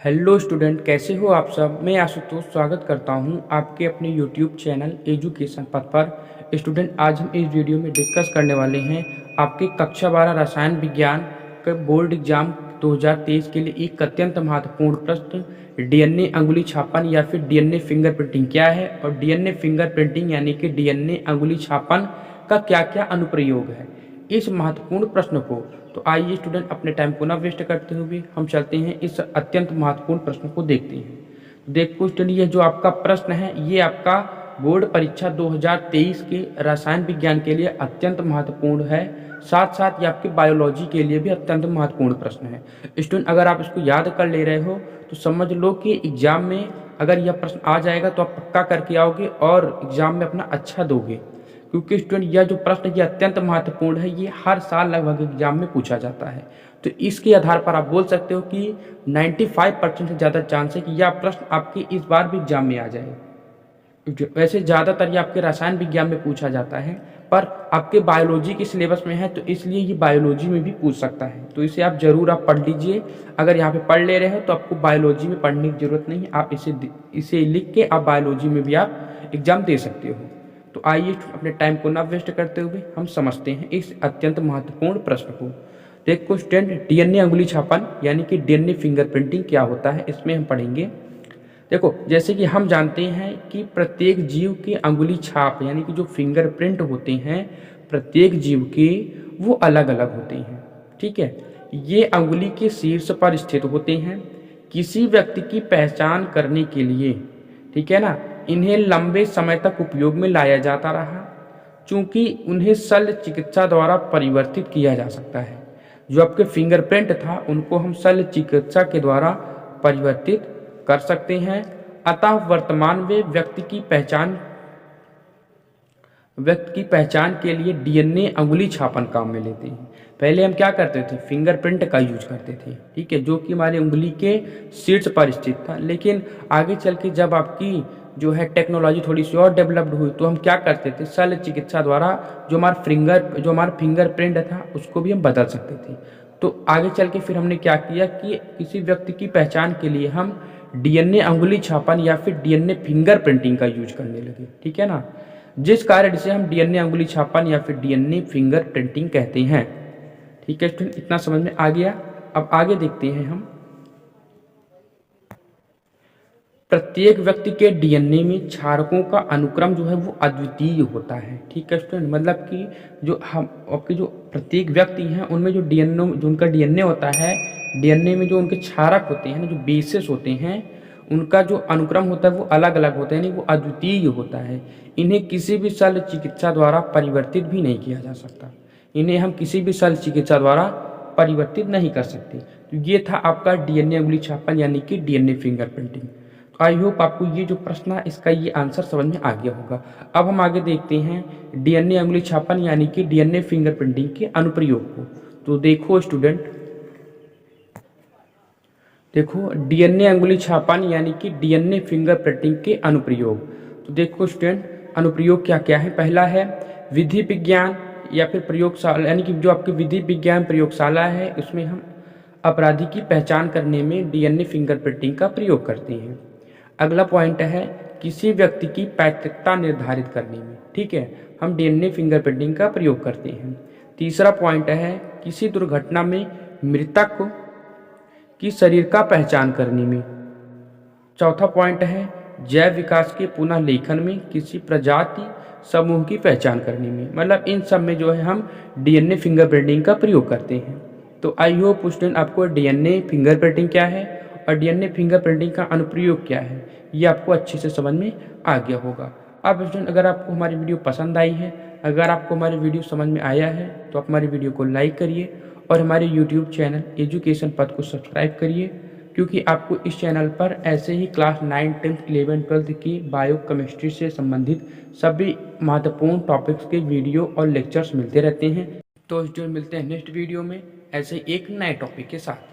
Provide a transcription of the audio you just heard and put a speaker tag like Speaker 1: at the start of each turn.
Speaker 1: Hello student, कैसे हो आप सब। मैं आशुतोष स्वागत करता हूं आपके अपने यूट्यूब चैनल एजुकेशन पथ पर। स्टूडेंट, आज हम इस वीडियो में डिस्कस करने वाले हैं आपके कक्षा 12 रसायन विज्ञान के बोर्ड एग्जाम 2023 के लिए एक अत्यंत महत्वपूर्ण प्रश्न, डीएनए अंगुली छापन या फिर डीएनए फिंगरप्रिंटिंग क्या है और डीएनए फिंगरप्रिंटिंग यानी कि डीएनए अंगुली छापन का क्या क्या अनुप्रयोग है। इस महत्वपूर्ण प्रश्न को तो आइए स्टूडेंट, अपने टाइम को ना वेस्ट करते हुए हम चलते हैं इस अत्यंत महत्वपूर्ण प्रश्न को देखते हैं। देखो स्टूडेंट, ये जो आपका प्रश्न है ये आपका बोर्ड परीक्षा 2023 के रसायन विज्ञान के लिए अत्यंत महत्वपूर्ण है। साथ साथ ये आपके बायोलॉजी के लिए भी अत्यंत महत्वपूर्ण प्रश्न है। स्टूडेंट, अगर आप इसको याद कर ले रहे हो तो समझ लो कि एग्जाम में अगर यह प्रश्न आ जाएगा तो आप पक्का करके आओगे और एग्जाम में अपना अच्छा दोगे, क्योंकि स्टूडेंट यह जो प्रश्न ये अत्यंत महत्वपूर्ण है। ये हर साल लगभग एग्जाम में पूछा जाता है। तो इसके आधार पर आप बोल सकते हो कि 95% से ज़्यादा चांस है कि यह प्रश्न आपके इस बार भी एग्जाम में आ जाए। वैसे ज़्यादातर ये आपके रसायन विज्ञान में पूछा जाता है, पर आपके बायोलॉजी के सिलेबस में है तो इसलिए ये बायोलॉजी में भी पूछ सकता है। तो इसे आप ज़रूर आप पढ़ लीजिए। अगर यहाँ पे पढ़ ले रहे हो तो आपको बायोलॉजी में पढ़ने की ज़रूरत नहीं है। आप इसे लिख के आप बायोलॉजी में भी आप एग्जाम दे सकते हो। तो आइए अपने टाइम को ना वेस्ट करते हुए हम समझते हैं इस अत्यंत महत्वपूर्ण प्रश्न को। देखो स्टूडेंट, डीएनए अंगुली छापन यानी कि डीएनए फिंगरप्रिंटिंग क्या होता है, इसमें हम पढ़ेंगे। देखो, जैसे कि हम जानते हैं कि प्रत्येक जीव के अंगुली छाप यानी कि जो फिंगरप्रिंट होते हैं प्रत्येक जीव के, वो अलग अलग होते हैं। ठीक है, ये अंगुली के शीर्ष पर स्थित होते हैं। किसी व्यक्ति की पहचान करने के लिए, ठीक है ना, इन्हें लंबे समय तक उपयोग में लाया जाता रहा, चूंकि उन्हें शल्य चिकित्सा द्वारा परिवर्तित किया जा सकता है। जो आपके फिंगरप्रिंट था उनको हम शल्य चिकित्सा के द्वारा परिवर्तित कर सकते हैं। अतः वर्तमान में व्यक्ति की पहचान के लिए डीएनए अंगुली छापन काम में लेते हैं। पहले हम क्या करते थे, फिंगरप्रिंट का यूज करते थे, ठीक है, जो कि हमारी उंगली के शीर्ष पर स्थित था। लेकिन आगे चल के जब आपकी जो है टेक्नोलॉजी थोड़ी सी और डेवलप्ड हुई तो हम क्या करते थे, शल्य चिकित्सा द्वारा जो हमारा फिंगरप्रिंट था उसको भी हम बदल सकते थे। तो आगे चल के फिर हमने क्या किया कि किसी व्यक्ति की पहचान के लिए हम डीएनए अंगुली छापन या फिर डीएनए फिंगरप्रिंटिंग का यूज करने लगे। ठीक है ना, जिस कारण से हम डीएनए अंगुली छापन या फिर डीएनए फिंगरप्रिंटिंग कहते हैं। ठीक है स्टूडेंट, इतना समझ में आ गया। अब आगे देखते हैं हम। प्रत्येक व्यक्ति के डीएनए में क्षारकों का अनुक्रम जो है वो अद्वितीय होता है। ठीक है स्टूडेंट, मतलब कि जो हम आपके जो प्रत्येक व्यक्ति हैं उनमें जो उनका डीएनए होता है, डीएनए में जो उनके क्षारक होते हैं ना, जो बेसिस होते हैं, उनका जो अनुक्रम होता है वो अलग अलग होता है, यानी वो अद्वितीय होता है। इन्हें किसी भी शल्य चिकित्सा द्वारा परिवर्तित भी नहीं किया जा सकता। इन्हें हम किसी भी शल्य चिकित्सा द्वारा परिवर्तित नहीं कर सकते। तो ये था आपका डीएनए अंगुली छापन यानी कि डीएनए फिंगरप्रिंटिंग। आई होप आपको ये जो प्रश्न है इसका ये आंसर समझ में आ गया होगा। अब हम आगे देखते हैं डीएनए अंगुली छापन यानी कि डीएनए फिंगरप्रिंटिंग के अनुप्रयोग को। तो देखो स्टूडेंट, देखो डीएनए अंगुली छापन यानी कि डीएनए फिंगरप्रिंटिंग के अनुप्रयोग। तो देखो स्टूडेंट, अनुप्रयोग क्या क्या है। पहला है विधि विज्ञान या फिर प्रयोगशाला, यानी कि जो आपकी विधि विज्ञान प्रयोगशाला है उसमें हम अपराधी की पहचान करने में डीएनए फिंगरप्रिंटिंग का प्रयोग करते हैं। अगला पॉइंट है किसी व्यक्ति की पैतृकता निर्धारित करने में, ठीक है, हम डीएनए फिंगरप्रिंटिंग का प्रयोग करते हैं। तीसरा पॉइंट है किसी दुर्घटना में मृतक की शरीर का पहचान करने में। चौथा पॉइंट है जैव विकास के पुनः लेखन में किसी प्रजाति समूह की पहचान करने में। मतलब इन सब में जो है हम डीएनए फिंगरप्रिंटिंग का प्रयोग करते हैं। तो आई होप स्टूडेंट आपको डीएनए फिंगरप्रिंटिंग क्या है और डीएनए फिंगरप्रिंटिंग का अनुप्रयोग क्या है ये आपको अच्छे से समझ में आ गया होगा। अब स्टूडेंट, अगर आपको हमारी वीडियो पसंद आई है, अगर आपको हमारी वीडियो समझ में आया है तो आप हमारी वीडियो को लाइक करिए और हमारे यूट्यूब चैनल एजुकेशन पथ को सब्सक्राइब करिए, क्योंकि आपको इस चैनल पर ऐसे ही क्लास 9, 10, 11, 12 की बायो केमिस्ट्री से संबंधित सभी महत्वपूर्ण टॉपिक्स के वीडियो और लेक्चर्स मिलते रहते हैं। तो स्टूडेंट, मिलते हैं नेक्स्ट वीडियो में ऐसे एक नए टॉपिक के साथ।